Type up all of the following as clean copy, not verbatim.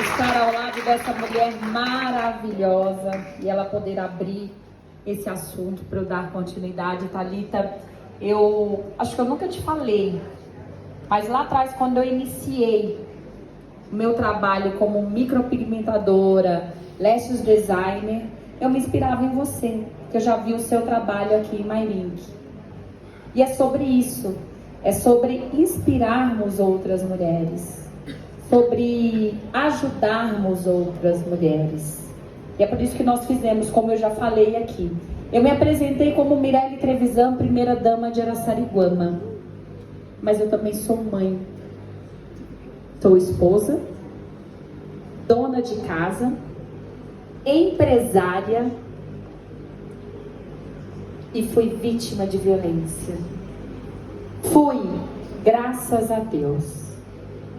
estar ao lado dessa mulher maravilhosa e ela poder abrir esse assunto para eu dar continuidade. Thalita, eu acho que eu nunca te falei, mas lá atrás, quando eu iniciei o meu trabalho como micropigmentadora, lashes designer, eu me inspirava em você, que eu já vi o seu trabalho aqui em MyLink. E é sobre isso, é sobre inspirarmos outras mulheres, sobre ajudarmos outras mulheres. E é por isso que nós fizemos, como eu já falei aqui. Eu me apresentei como Mirelle Trevisan, primeira dama de Araçariguama. Mas eu também sou mãe. Sou esposa, dona de casa, empresária e fui vítima de violência. Fui, graças a Deus.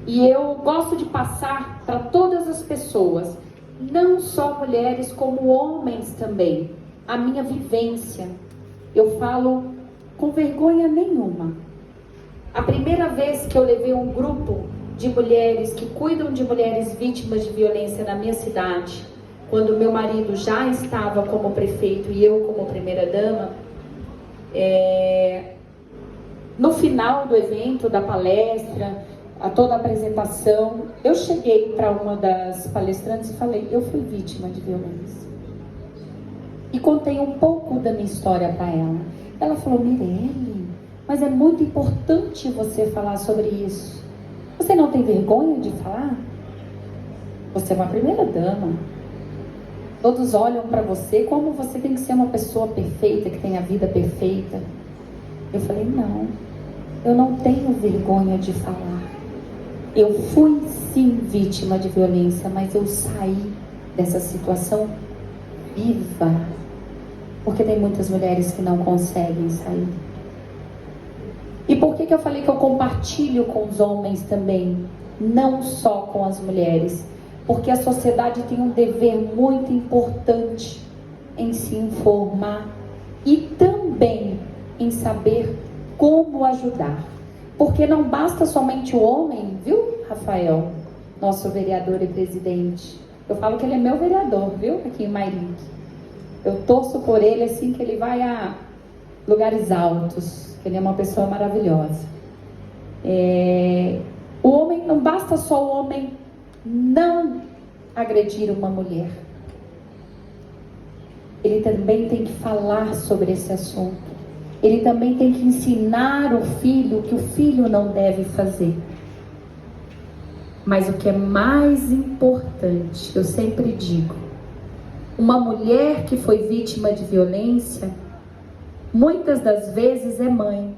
E eu gosto de passar para todas as pessoas, não só mulheres, como homens também, a minha vivência. Eu falo com vergonha nenhuma. A primeira vez que eu levei um grupo de mulheres que cuidam de mulheres vítimas de violência na minha cidade, quando meu marido já estava como prefeito e eu como primeira-dama, no final do evento, da palestra, a toda a apresentação, eu cheguei para uma das palestrantes e falei: eu fui vítima de violência. E contei um pouco da minha história para ela. Ela falou: Mirelle, mas é muito importante você falar sobre isso. Você não tem vergonha de falar? Você é uma primeira-dama. Todos olham para você como você tem que ser uma pessoa perfeita, que tem a vida perfeita. Eu falei: não, eu não tenho vergonha de falar. Eu fui sim vítima de violência, mas eu saí dessa situação viva. Porque tem muitas mulheres que não conseguem sair. E por que eu falei que eu compartilho com os homens também? Não só com as mulheres. Porque a sociedade tem um dever muito importante em se informar e também em saber como ajudar. Porque não basta somente o homem, viu, Rafael? Nosso vereador e presidente. Eu falo que ele é meu vereador, viu, aqui em MyLink. Eu torço por ele assim que ele vai a lugares altos. Ele é uma pessoa maravilhosa. O homem, não basta só o homem não agredir uma mulher. Ele também tem que falar sobre esse assunto. Ele também tem que ensinar o filho que o filho não deve fazer. Mas o que é mais importante, eu sempre digo, uma mulher que foi vítima de violência, muitas das vezes é mãe,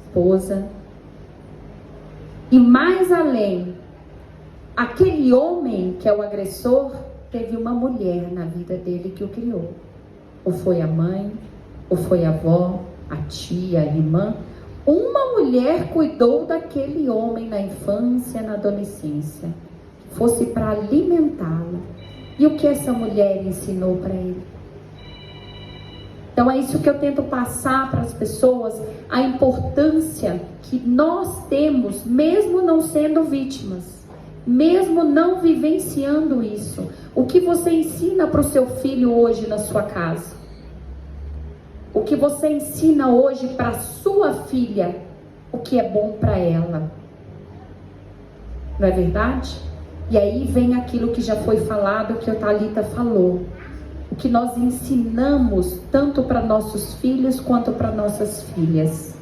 esposa, e mais além, aquele homem que é o agressor teve uma mulher na vida dele que o criou. Ou foi a mãe, ou foi a avó, a tia, a irmã. Uma mulher cuidou daquele homem na infância, na adolescência, fosse para alimentá-lo. E o que essa mulher ensinou para ele? Então é isso que eu tento passar para as pessoas, a importância que nós temos, mesmo não sendo vítimas, mesmo não vivenciando isso. O que você ensina para o seu filho hoje na sua casa? O que você ensina hoje para a sua filha? O que é bom para ela? Não é verdade? E aí vem aquilo que já foi falado, que a Thalita falou. O que nós ensinamos tanto para nossos filhos quanto para nossas filhas.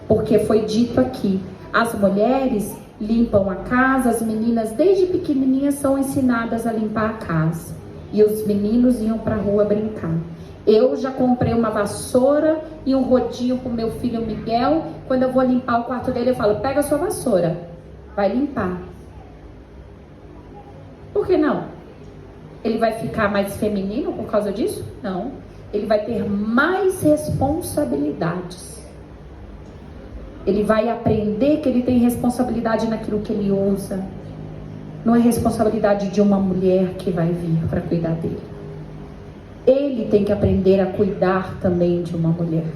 Porque foi dito aqui, as mulheres limpam a casa, as meninas desde pequenininhas são ensinadas a limpar a casa. E os meninos iam para a rua brincar. Eu já comprei uma vassoura e um rodinho para o meu filho Miguel. Quando eu vou limpar o quarto dele, eu falo: pega a sua vassoura, vai limpar. Por que não? Ele vai ficar mais feminino por causa disso? Não. Ele vai ter mais responsabilidades. Ele vai aprender que ele tem responsabilidade naquilo que ele usa. Não é responsabilidade de uma mulher que vai vir para cuidar dele. Ele tem que aprender a cuidar também de uma mulher.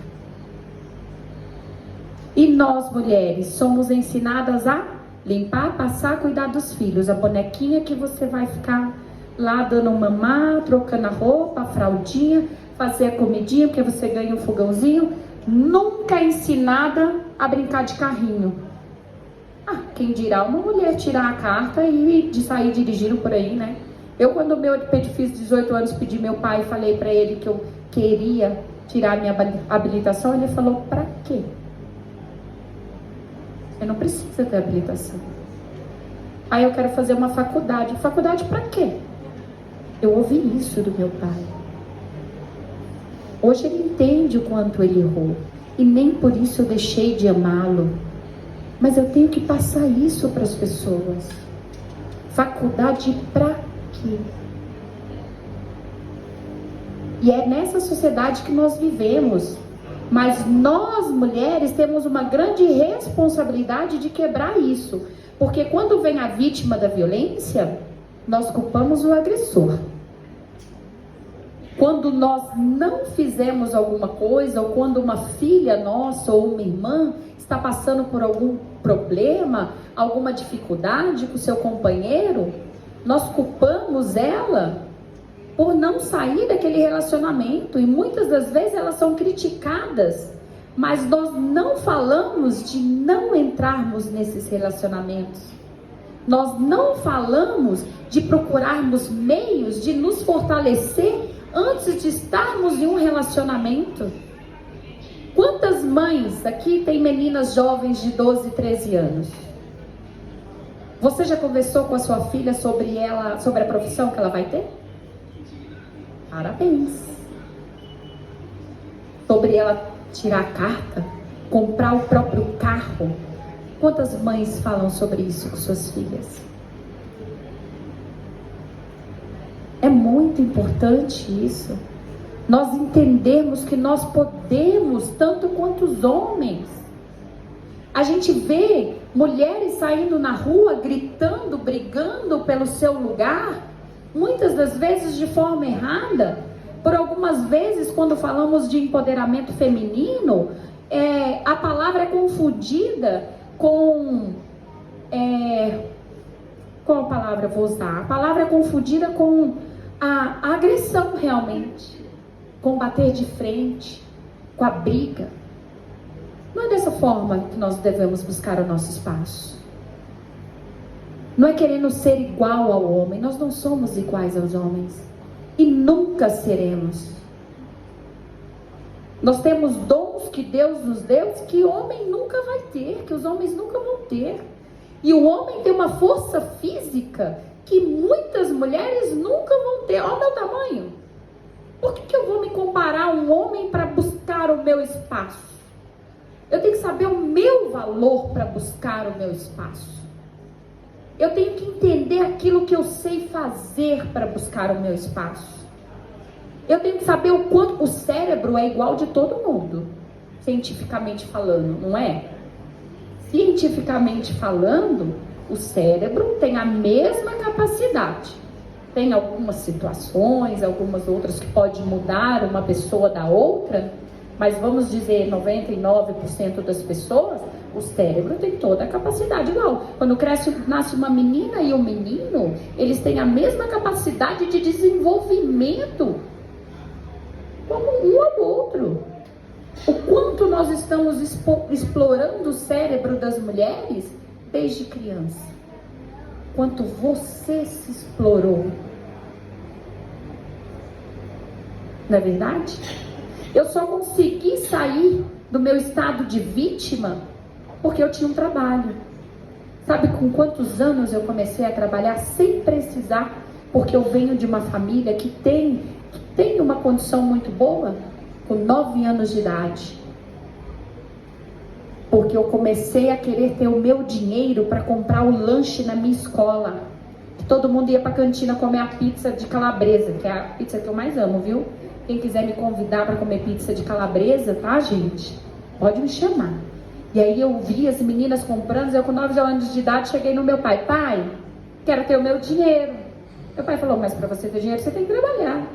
E nós, mulheres, somos ensinadas a Limpar, passar, cuidar dos filhos. A bonequinha que você vai ficar lá dando um mamar, trocando a roupa, a fraldinha, fazer a comidinha, porque você ganha um fogãozinho. Nunca é ensinada a brincar de carrinho. Quem dirá uma mulher tirar a carta e de sair dirigindo por aí, né? Eu, quando fiz 18 anos, pedi meu pai e falei pra ele que eu queria tirar minha habilitação, ele falou, pra quê? Você não precisa ter habilitação. Aí eu quero fazer uma faculdade. Faculdade pra quê? Eu ouvi isso do meu pai. Hoje ele entende o quanto ele errou. E nem por isso eu deixei de amá-lo. Mas eu tenho que passar isso para as pessoas. Faculdade pra quê? E é nessa sociedade que nós vivemos. Mas nós, mulheres, temos uma grande responsabilidade de quebrar isso. Porque quando vem a vítima da violência, nós culpamos o agressor. Quando nós não fizemos alguma coisa, ou quando uma filha nossa ou uma irmã está passando por algum problema, alguma dificuldade com o seu companheiro, nós culpamos ela por não sair daquele relacionamento. E muitas das vezes elas são criticadas, mas nós não falamos de não entrarmos nesses relacionamentos. Nós não falamos de procurarmos meios de nos fortalecer antes de estarmos em um relacionamento. Quantas mães aqui tem meninas jovens de 12, 13 anos? Você já conversou com a sua filha sobre a profissão que ela vai ter? Parabéns. Sobre ela tirar a carta, comprar o próprio carro. Quantas mães falam sobre isso com suas filhas? É muito importante isso. Nós entendermos que nós podemos tanto quanto os homens. A gente vê mulheres saindo na rua, gritando, brigando pelo seu lugar, muitas das vezes de forma errada. Por algumas vezes, quando falamos de empoderamento feminino, a palavra é confundida com... qual palavra eu vou usar? A palavra é confundida com a agressão realmente. Com bater de frente, com a briga. Não é dessa forma que nós devemos buscar o nosso espaço. Não é querendo ser igual ao homem. Nós não somos iguais aos homens. E nunca seremos. Nós temos dons que Deus nos deu que o homem nunca vai ter, que os homens nunca vão ter. E o homem tem uma força física que muitas mulheres nunca vão ter. Olha o meu tamanho. Por que eu vou me comparar a um homem para buscar o meu espaço? Eu tenho que saber o meu valor para buscar o meu espaço. Eu tenho que entender aquilo que eu sei fazer para buscar o meu espaço. Eu tenho que saber o quanto o cérebro é igual de todo mundo, cientificamente falando, não é? Cientificamente falando, o cérebro tem a mesma capacidade. Tem algumas situações, algumas outras que pode mudar uma pessoa da outra, mas vamos dizer 99% das pessoas, o cérebro tem toda a capacidade igual. Quando nasce uma menina e um menino, eles têm a mesma capacidade de desenvolvimento como um ao outro. O quanto nós estamos explorando o cérebro das mulheres desde criança. Quanto você se explorou. Não é verdade? Eu só consegui sair do meu estado de vítima porque eu tinha um trabalho. Sabe com quantos anos eu comecei a trabalhar sem precisar? Porque eu venho de uma família que tem uma condição muito boa, com 9 anos de idade. Porque eu comecei a querer ter o meu dinheiro para comprar o lanche na minha escola. Que todo mundo ia para a cantina comer a pizza de calabresa, que é a pizza que eu mais amo, viu? Quem quiser me convidar para comer pizza de calabresa, tá, gente? Pode me chamar. E aí eu vi as meninas comprando, eu com 9 anos de idade cheguei no meu pai. Pai, quero ter o meu dinheiro. Meu pai falou, mas para você ter dinheiro você tem que trabalhar.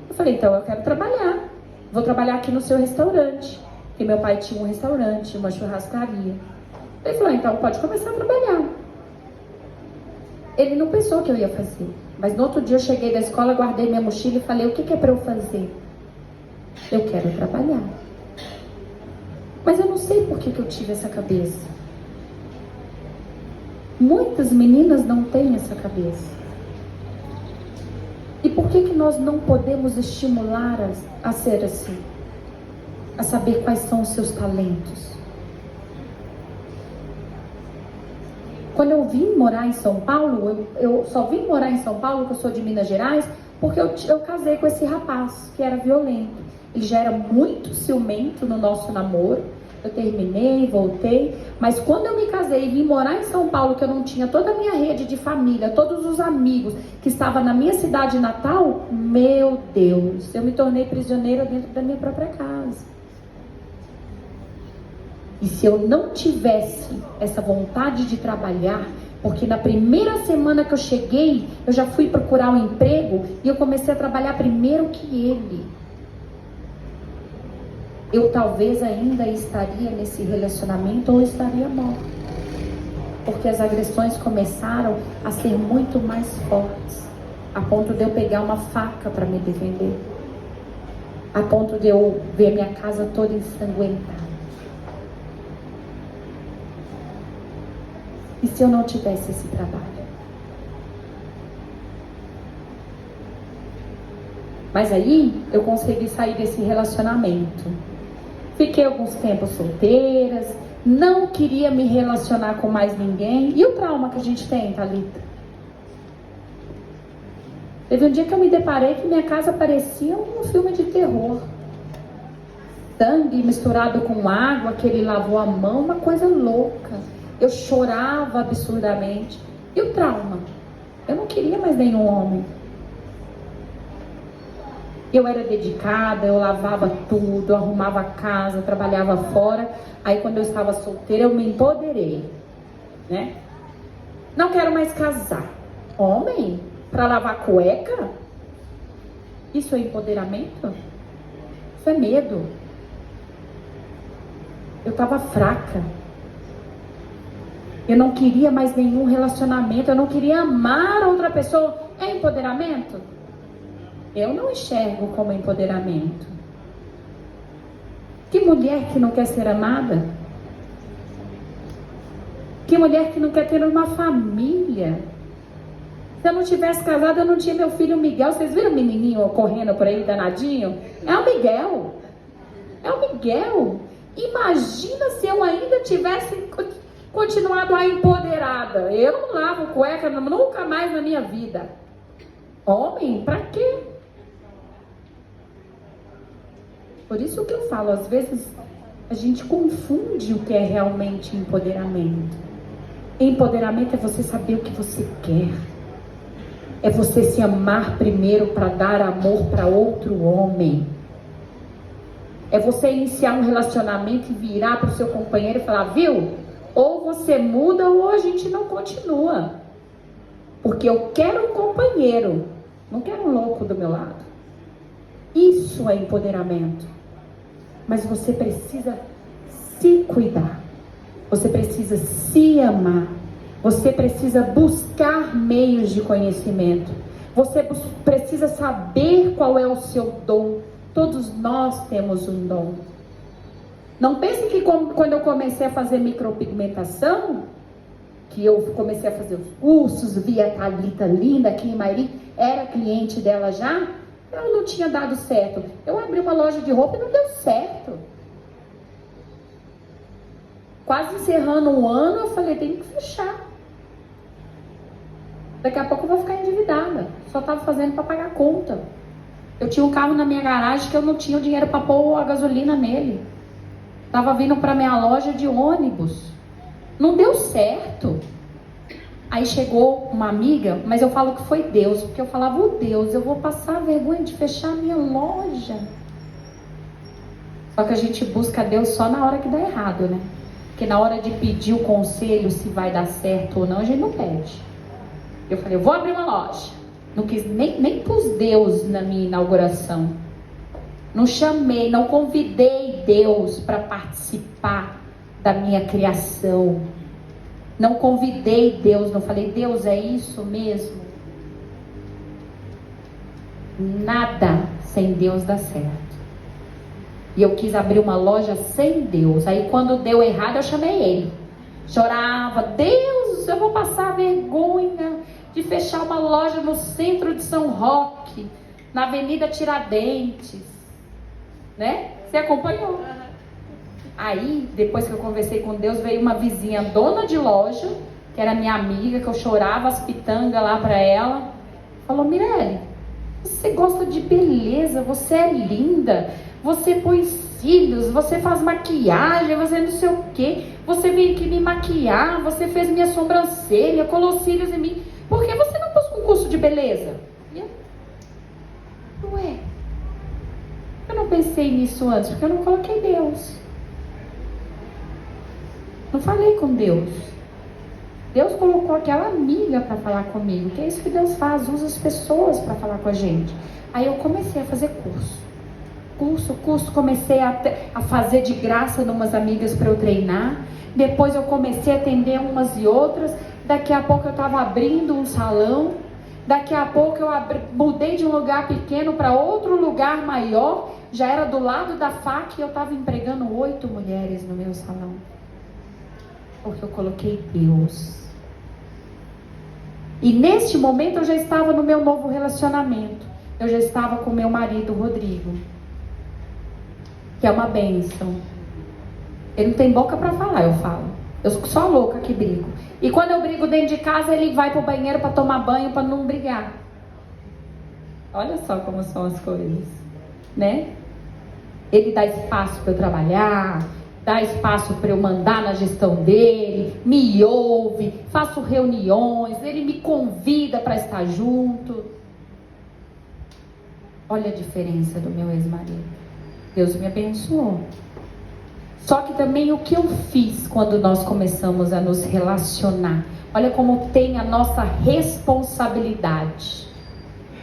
Eu falei, então eu quero trabalhar. Vou trabalhar aqui no seu restaurante. Porque meu pai tinha um restaurante, uma churrascaria. Ele falou, então pode começar a trabalhar. Ele não pensou que eu ia fazer. Mas no outro dia eu cheguei da escola, guardei minha mochila e falei, o que é para eu fazer? Eu quero trabalhar. Mas eu não sei por que eu tive essa cabeça. Muitas meninas não têm essa cabeça. E por que nós não podemos estimular a ser assim? A saber quais são os seus talentos. Quando eu vim morar em São Paulo, eu só vim morar em São Paulo, que eu sou de Minas Gerais, porque eu casei com esse rapaz, que era violento. Ele já era muito ciumento no nosso namoro. Eu terminei, voltei, mas quando eu me casei e vim morar em São Paulo, que eu não tinha toda a minha rede de família, todos os amigos que estavam na minha cidade natal, meu Deus, eu me tornei prisioneira dentro da minha própria casa. E se eu não tivesse essa vontade de trabalhar, porque na primeira semana que eu cheguei, eu já fui procurar um emprego e eu comecei a trabalhar primeiro que ele. Eu talvez ainda estaria nesse relacionamento ou estaria morta. Porque as agressões começaram a ser muito mais fortes. A ponto de eu pegar uma faca para me defender. A ponto de eu ver minha casa toda ensanguentada. E se eu não tivesse esse trabalho? Mas aí eu consegui sair desse relacionamento. Fiquei alguns tempos solteiras, não queria me relacionar com mais ninguém. E o trauma que a gente tem, Thalita? Teve um dia que eu me deparei que minha casa parecia um filme de terror. Sangue misturado com água, que ele lavou a mão, uma coisa louca. Eu chorava absurdamente. E o trauma? Eu não queria mais nenhum homem. Eu era dedicada, eu lavava tudo, eu arrumava a casa, trabalhava fora. Aí quando eu estava solteira, eu me empoderei, né? Não quero mais casar. Homem? Para lavar cueca? Isso é empoderamento? Isso é medo. Eu estava fraca. Eu não queria mais nenhum relacionamento. Eu não queria amar outra pessoa. É empoderamento? Eu não enxergo como empoderamento. Que mulher que não quer ser amada? Que mulher que não quer ter uma família? Se eu não tivesse casado, eu não tinha meu filho Miguel. Vocês viram o menininho correndo por aí, danadinho? É o Miguel. É o Miguel. Imagina se eu ainda tivesse continuado a empoderada. Eu não lavo cueca nunca mais na minha vida. Homem, pra quê? Por isso que eu falo, às vezes a gente confunde o que é realmente empoderamento. Empoderamento é você saber o que você quer. É você se amar primeiro para dar amor para outro homem. É você iniciar um relacionamento e virar para o seu companheiro e falar, viu? Ou você muda ou a gente não continua. Porque eu quero um companheiro, não quero um louco do meu lado. Isso é empoderamento. Mas você precisa se cuidar. Você precisa se amar. Você precisa buscar meios de conhecimento. Você precisa saber qual é o seu dom. Todos nós temos um dom. Não pense que quando eu comecei a fazer micropigmentação, que eu comecei a fazer os cursos, via a Thalita linda aqui em Mairi, era cliente dela já, eu não tinha dado certo. Eu abri uma loja de roupa e não deu certo. Quase encerrando um ano, eu falei, tem que fechar. Daqui a pouco eu vou ficar endividada. Só estava fazendo para pagar a conta. Eu tinha um carro na minha garagem que eu não tinha o dinheiro para pôr a gasolina nele. Estava vindo para minha loja de ônibus. Não deu certo. Aí chegou uma amiga, mas eu falo que foi Deus, porque eu falava, oh Deus, eu vou passar a vergonha de fechar a minha loja. Só que a gente busca Deus só na hora que dá errado, né? Porque na hora de pedir o conselho se vai dar certo ou não, a gente não pede. Eu falei, eu vou abrir uma loja. Não quis, nem pus Deus na minha inauguração. Não chamei, não convidei Deus para participar da minha criação. Não convidei Deus, não falei, Deus, é isso mesmo? Nada sem Deus dá certo. E eu quis abrir uma loja sem Deus. Aí quando deu errado, eu chamei ele. Chorava, Deus, eu vou passar vergonha de fechar uma loja no centro de São Roque, na Avenida Tiradentes, né? Você acompanhou? Aí, depois que eu conversei com Deus, veio uma vizinha dona de loja, que era minha amiga, que eu chorava as pitangas lá pra ela. Falou, Mirelle, você gosta de beleza, você é linda, você põe cílios, você faz maquiagem, você não sei o que, você veio aqui me maquiar, você fez minha sobrancelha, colou cílios em mim, por que você não pôs um curso de beleza? E eu, ué, eu não pensei nisso antes, porque eu não coloquei Deus. Não falei com Deus. Deus colocou aquela amiga para falar comigo, que é isso que Deus faz, usa as pessoas para falar com a gente. Aí eu comecei a fazer curso, comecei a fazer de graça numas amigas para eu treinar. Depois eu comecei a atender umas e outras. Daqui a pouco eu estava abrindo um salão. Daqui a pouco eu mudei de um lugar pequeno para outro lugar maior. Já era do lado da faca e eu estava empregando 8 mulheres no meu salão. Porque eu coloquei Deus. E neste momento eu já estava no meu novo relacionamento. Eu já estava com meu marido, Rodrigo, que é uma bênção. Ele não tem boca para falar, eu falo. Eu sou a louca que brigo. E quando eu brigo dentro de casa, ele vai pro banheiro para tomar banho, para não brigar. Olha só como são as coisas, né? Ele dá espaço para eu trabalhar, dá espaço para eu mandar na gestão dele, me ouve, faço reuniões, ele me convida para estar junto. Olha a diferença do meu ex-marido. Deus me abençoou. Só que também o que eu fiz quando nós começamos a nos relacionar. Olha como tem a nossa responsabilidade.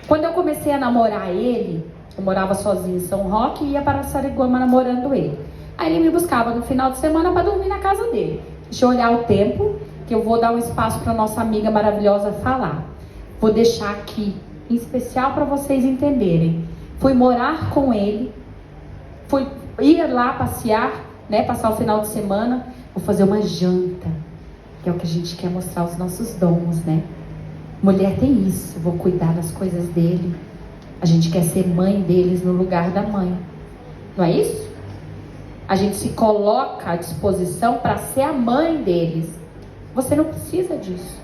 Quando eu comecei a namorar ele, eu morava sozinha em São Roque e ia para Sariguama namorando ele. Aí ele me buscava no final de semana para dormir na casa dele. Deixa eu olhar o tempo, que eu vou dar um espaço para nossa amiga maravilhosa falar. Vou deixar aqui, em especial para vocês entenderem. Fui morar com ele, fui ir lá passear, né, passar o final de semana. Vou fazer uma janta, que é o que a gente quer mostrar os nossos dons, né? Mulher tem isso, vou cuidar das coisas dele. A gente quer ser mãe deles no lugar da mãe. Não é isso? A gente se coloca à disposição para ser a mãe deles. Você não precisa disso.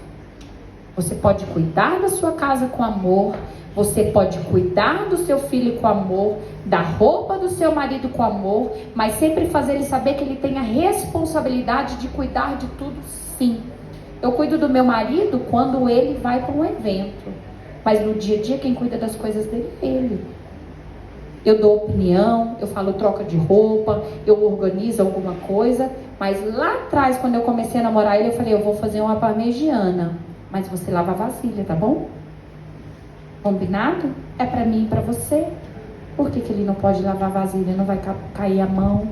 Você pode cuidar da sua casa com amor. Você pode cuidar do seu filho com amor, da roupa do seu marido com amor, mas sempre fazer ele saber que ele tem a responsabilidade de cuidar de tudo, sim. Eu cuido do meu marido quando ele vai para um evento, mas no dia a dia quem cuida das coisas dele é ele. Eu dou opinião, eu falo troca de roupa, eu organizo alguma coisa, mas lá atrás, quando eu comecei a namorar ele, eu falei, eu vou fazer uma parmegiana, mas você lava a vasilha, tá bom? Combinado? É pra mim e pra você. Por que ele não pode lavar a vasilha? Não vai cair a mão?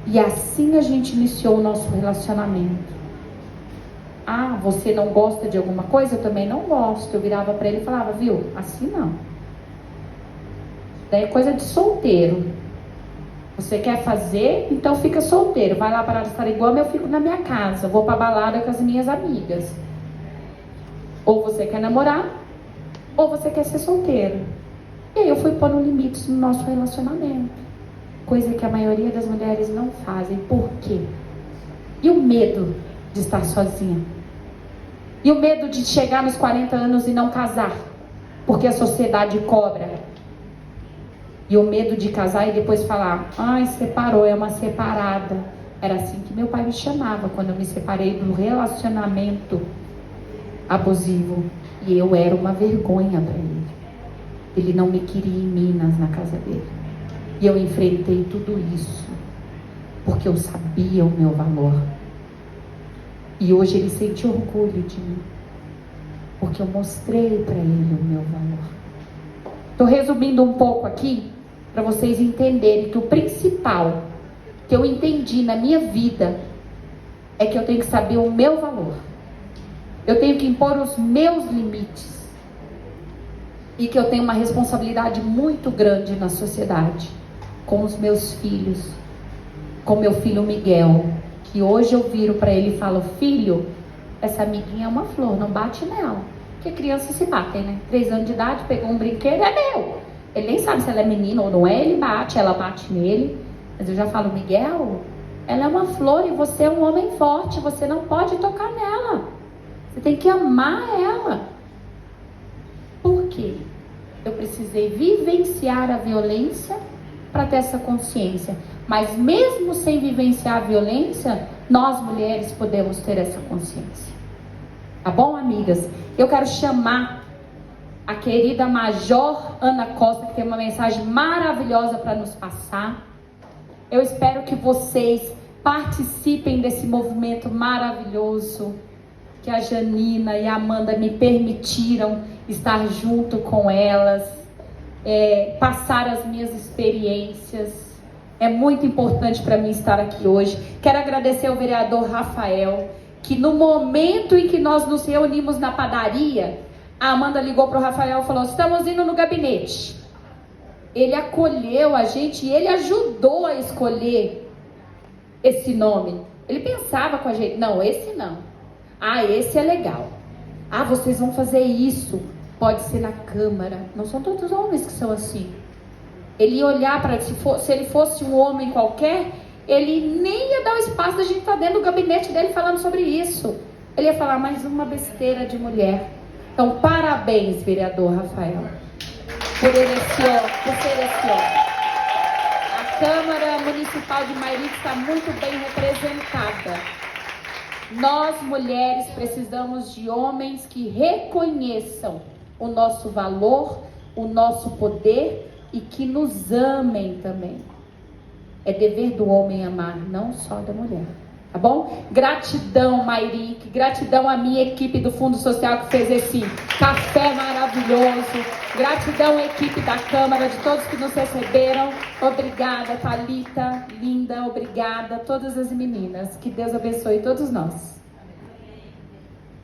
E assim a gente iniciou o nosso relacionamento. Ah, você não gosta de alguma coisa? Eu também não gosto. Eu virava pra ele e falava, viu? Assim não. Daí é coisa de solteiro. Você quer fazer? Então fica solteiro. Vai lá para Sariguama, eu fico na minha casa. Vou pra balada com as minhas amigas. Ou você quer namorar, ou você quer ser solteiro. E aí eu fui pondo limites no nosso relacionamento. Coisa que a maioria das mulheres não fazem. Por quê? E o medo de estar sozinha? E o medo de chegar nos 40 anos e não casar? Porque a sociedade cobra. E o medo de casar e depois falar, ai, separou, é uma separada. Era assim que meu pai me chamava quando eu me separei do relacionamento abusivo. E eu era uma vergonha para ele. Ele não me queria em Minas, na casa dele. E eu enfrentei tudo isso porque eu sabia o meu valor. E hoje ele sente orgulho de mim, porque eu mostrei para ele o meu valor. Estou resumindo um pouco aqui para vocês entenderem que o principal que eu entendi na minha vida é que eu tenho que saber o meu valor. Eu tenho que impor os meus limites. E que eu tenho uma responsabilidade muito grande na sociedade. Com os meus filhos. Com meu filho Miguel. Que hoje eu viro para ele e falo: filho, essa amiguinha é uma flor, não bate nela. Porque crianças se batem, né? 3 anos de idade, pegou um brinquedo, é meu. Ele nem sabe se ela é menina ou não é, ele bate, ela bate nele. Mas eu já falo: Miguel, ela é uma flor e você é um homem forte, você não pode tocar nela. Você tem que amar ela. Por quê? Eu precisei vivenciar a violência para ter essa consciência. Mas mesmo sem vivenciar a violência, nós mulheres podemos ter essa consciência. Tá bom, amigas? Eu quero chamar a querida Major Ana Costa, que tem uma mensagem maravilhosa para nos passar. Eu espero que vocês participem desse movimento maravilhoso que a Janina e a Amanda me permitiram estar junto com elas, passar as minhas experiências. É muito importante para mim estar aqui hoje. Quero agradecer ao vereador Rafael, que no momento em que nós nos reunimos na padaria, a Amanda ligou para o Rafael e falou: estamos indo no gabinete. Ele acolheu a gente e ele ajudou a escolher esse nome. Ele pensava com a gente: não, esse não. Ah, esse é legal. Ah, vocês vão fazer isso. Pode ser na Câmara. Não são todos os homens que são assim. Ele ia olhar para... Se ele fosse um homem qualquer, ele nem ia dar o espaço da gente estar dentro do gabinete dele falando sobre isso. Ele ia falar: mais uma besteira de mulher. Então, parabéns, vereador Rafael, por ser esse homem. A Câmara Municipal de Mairink está muito bem representada. Nós, mulheres, precisamos de homens que reconheçam o nosso valor, o nosso poder e que nos amem também. É dever do homem amar, não só da mulher. Tá bom? Gratidão, Mairink. Gratidão à minha equipe do Fundo Social que fez esse café maravilhoso. Gratidão à equipe da Câmara, de todos que nos receberam. Obrigada, Thalita, linda. Obrigada a todas as meninas. Que Deus abençoe todos nós.